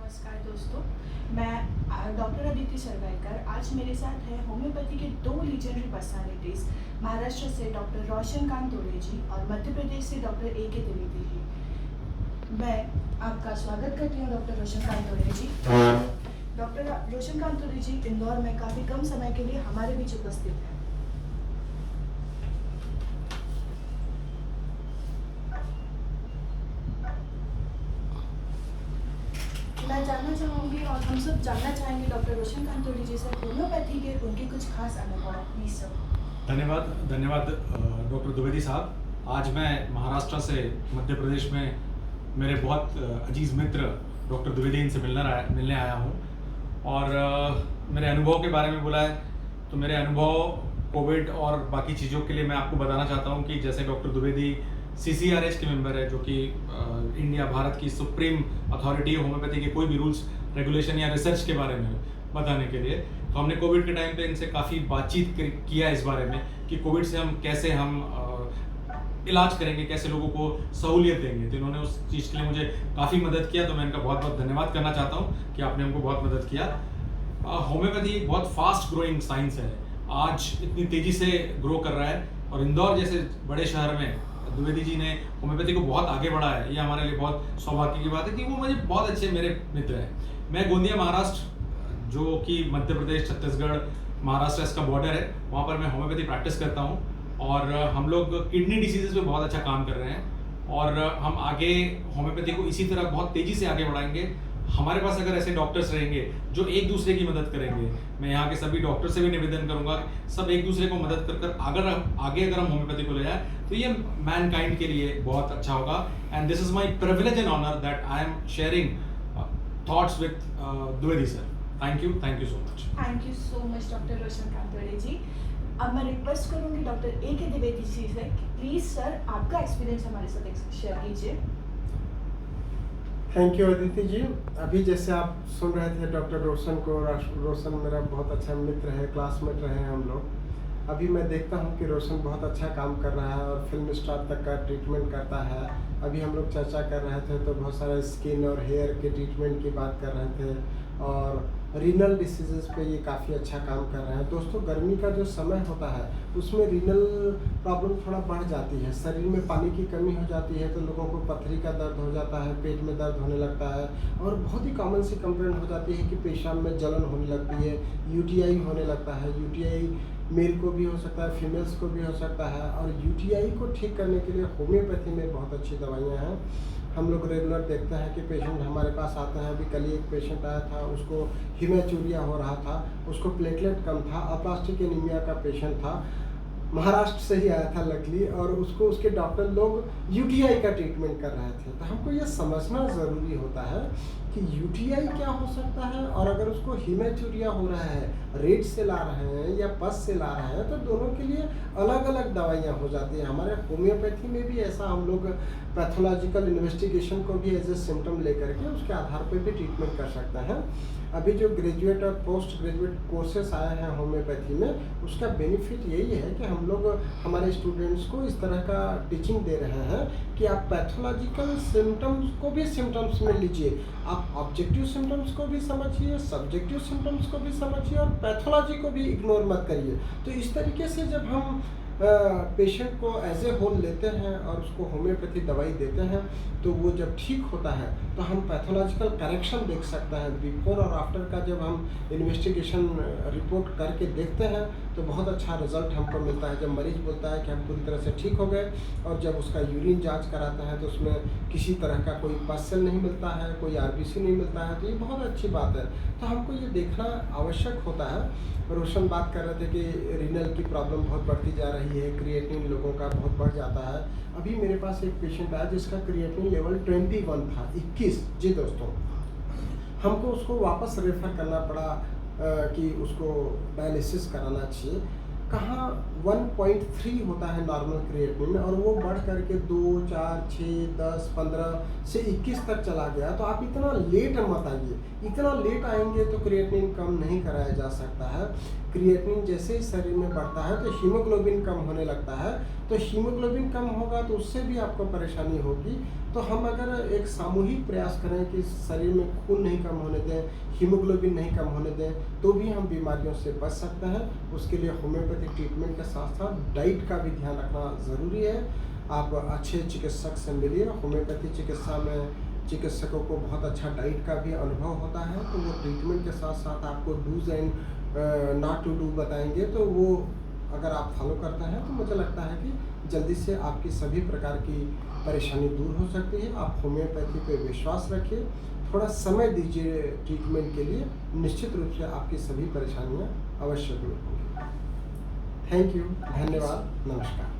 नमस्कार दोस्तों, मैं डॉक्टर अदिति सरवाईकर। आज मेरे साथ है होम्योपैथी के दो लीजेंडरी पर्सनालिटीज़, महाराष्ट्र से डॉक्टर रोशनकांत तोरे जी और मध्य प्रदेश से डॉक्टर ए.के. द्विवेदी जी। मैं आपका स्वागत करती हूँ डॉक्टर रोशनकांत तोरे जी। डॉक्टर रोशनकांत तोरे जी इंदौर में काफ़ी कम समय के लिए हमारे बीच उपस्थित हैं। मैं जानना चाहूँगी और हम सब जानना चाहेंगे डॉक्टर रोशनकांत तोरे जी से होम्योपैथी के उनके कुछ खास अनुभव। Please sir. धन्यवाद डॉक्टर द्विवेदी साहब। आज मैं महाराष्ट्र से मध्य प्रदेश में मेरे बहुत अजीज़ मित्र डॉक्टर द्विवेदी इनसे मिलने आया हूँ और मेरे अनुभव के बारे में बोला है तो मेरे अनुभव कोविड और बाकी चीज़ों के लिए मैं आपको बताना चाहता हूँ कि जैसे डॉक्टर द्विवेदी CCRH के मेंबर है, जो कि इंडिया भारत की सुप्रीम अथॉरिटी है होम्योपैथी के कोई भी रूल्स रेगुलेशन या रिसर्च के बारे में बताने के लिए। तो हमने कोविड के टाइम पे इनसे काफ़ी बातचीत किया इस बारे में कि कोविड से हम कैसे इलाज करेंगे, कैसे लोगों को सहूलियत देंगे। तो इन्होंने उस चीज़ के लिए मुझे काफ़ी मदद किया, तो मैं इनका बहुत बहुत धन्यवाद करना चाहता हूँ कि आपने हमको बहुत मदद किया। होम्योपैथी एक बहुत फास्ट ग्रोइंग साइंस है, आज इतनी तेज़ी से ग्रो कर रहा है और इंदौर जैसे बड़े शहर में द्विवेदी जी ने होम्योपैथी को बहुत आगे बढ़ाया है। ये हमारे लिए बहुत सौभाग्य की बात है कि वो मुझे बहुत अच्छे मेरे मित्र हैं। मैं गोंदिया महाराष्ट्र, जो कि मध्य प्रदेश छत्तीसगढ़ महाराष्ट्र इसका बॉर्डर है, वहाँ पर मैं होम्योपैथी प्रैक्टिस करता हूँ और हम लोग किडनी डिसीजेज पे बहुत अच्छा काम कर रहे हैं और हम आगे होम्योपैथी को इसी तरह बहुत तेज़ी से आगे बढ़ाएंगे। हमारे पास अगर ऐसे डॉक्टर्स रहेंगे जो एक दूसरे की मदद करेंगे, मैं यहाँ के सभी डॉक्टर से भी निवेदन करूंगा सब एक दूसरे को मदद कर आगे अगर हम होम्योपैथी को ले जाए तो ये मैनकाइंड के लिए बहुत अच्छा होगा। And this is my privilege and honour that I am sharing thoughts with Dwivedi sir. Thank you so much. Thank you so much doctor रोशनकांत तोरे जी। अब मैं रिक्वेस्ट करूंगी डॉक्टर ए.के. द्विवेदी जी से कि प्लीज सर आपका एक्सपीरियंस हमारे साथ शेयर कीजिए। थैंक यू अदिति जी। अभी जैसे आप सुन रहे थे डॉक्टर रोशन मेरा बहुत अच्छा मित्र है, क्लासमेट रहे हैं हम लोग। अभी मैं देखता हूँ कि रोशन बहुत अच्छा काम कर रहा है और फिल्म स्टार तक का ट्रीटमेंट करता है। अभी हम लोग चर्चा कर रहे थे तो बहुत सारे स्किन और हेयर के ट्रीटमेंट की बात कर रहे थे और रीनल डिसीजेस पे ये काफ़ी अच्छा काम कर रहे हैं। दोस्तों, गर्मी का जो समय होता है उसमें रीनल प्रॉब्लम थोड़ा बढ़ जाती है, शरीर में पानी की कमी हो जाती है तो लोगों को पथरी का दर्द हो जाता है, पेट में दर्द होने लगता है और बहुत ही कॉमन सी कंप्लेंट हो जाती है कि पेशाब में जलन होने लगती है, यूटीआई होने लगता है। यूटीआई मेल को भी हो सकता है, फीमेल्स को भी हो सकता है और यूटीआई को ठीक करने के लिए होम्योपैथी में बहुत अच्छी दवाइयाँ हैं। हम लोग रेगुलर देखते हैं कि पेशेंट हमारे पास आते हैं। अभी कल ही एक पेशेंट आया था, उसको हीमेचूरिया हो रहा था, उसको प्लेटलेट कम था, अप्लास्टिक एनीमिया का पेशेंट था, महाराष्ट्र से ही आया था लकली, और उसको उसके डॉक्टर लोग यूटीआई का ट्रीटमेंट कर रहे थे। तो हमको ये समझना ज़रूरी होता है कि यूटीआई क्या हो सकता है और अगर उसको हीमेचूरिया हो रहा है, रेड से ला रहे हैं या पस से ला रहे हैं, तो दोनों के लिए अलग अलग दवाइयाँ हो जाती हैं। हमारे होम्योपैथी में भी ऐसा हम लोग पैथोलॉजिकल इन्वेस्टिगेशन को भी एज ए सिम्टम लेकर के उसके आधार पर भी ट्रीटमेंट कर सकते हैं। अभी जो ग्रेजुएट और पोस्ट ग्रेजुएट कोर्सेस आए हैं होम्योपैथी में, उसका बेनिफिट यही है कि हम लोग हमारे स्टूडेंट्स को इस तरह का टीचिंग दे रहे हैं कि आप पैथोलॉजिकल सिम्टम्स को भी सिम्टम्स में लीजिए, आप ऑब्जेक्टिव सिम्टम्स को भी समझिए, सब्जेक्टिव सिम्टम्स को भी समझिए और पैथोलॉजी को भी इग्नोर मत करिए। तो इस तरीके से जब हम पेशेंट को एज ए होल लेते हैं और उसको होम्योपैथी दवाई देते हैं तो वो जब ठीक होता है तो हम पैथोलॉजिकल करेक्शन देख सकते हैं। बिफोर और आफ्टर का जब हम इन्वेस्टिगेशन रिपोर्ट करके देखते हैं तो बहुत अच्छा रिजल्ट हमको मिलता है। जब मरीज बोलता है कि हम पूरी तरह से ठीक हो गए और जब उसका यूरिन जांच कराता है तो उसमें किसी तरह का कोई पसल नहीं मिलता है, कोई आरबीसी नहीं मिलता है, तो ये बहुत अच्छी बात है। तो हमको ये देखना आवश्यक होता है। रोशन बात कर रहे थे कि रीनल की प्रॉब्लम बहुत बढ़ती जा रही है, क्रिएटिनिन लोगों का बहुत बढ़ जाता है। अभी मेरे पास एक पेशेंट आया जिसका क्रिएटिनिन लेवल 21 था, 21 जी दोस्तों। हमको उसको वापस रेफ़र करना पड़ा कि उसको डायलिसिस कराना चाहिए। कहाँ 1.3 होता है नॉर्मल क्रिएटिनिन और वो बढ़ करके 2, 4, 6, 10, 15 से 21 तक चला गया, तो आप इतना लेट मत आइए। इतना लेट आएंगे तो क्रिएटिनिन कम नहीं कराया जा सकता है। क्रिएटिनिन जैसे ही शरीर में बढ़ता है तो हीमोग्लोबिन कम होने लगता है, तो हीमोग्लोबिन कम होगा तो उससे भी आपको परेशानी होगी। तो हम अगर एक सामूहिक प्रयास करें कि शरीर में खून नहीं कम होने दें, हीमोग्लोबिन नहीं कम होने दें, तो भी हम बीमारियों से बच सकते हैं। उसके लिए होम्योपैथिक ट्रीटमेंट के साथ साथ डाइट का भी ध्यान रखना ज़रूरी है। आप अच्छे चिकित्सक से मिलिए। होम्योपैथी चिकित्सा में चिकित्सकों को बहुत अच्छा डाइट का भी अनुभव होता है, तो वो ट्रीटमेंट के साथ साथ आपको dos and not to do बताएंगे, तो वो अगर आप फॉलो करते हैं तो मुझे लगता है कि जल्दी से आपकी सभी प्रकार की परेशानी दूर हो सकती है। आप होम्योपैथी पे विश्वास रखिए, थोड़ा समय दीजिए ट्रीटमेंट के लिए, निश्चित रूप से आपकी सभी परेशानियां अवश्य दूर होंगी। थैंक यू, धन्यवाद, नमस्कार।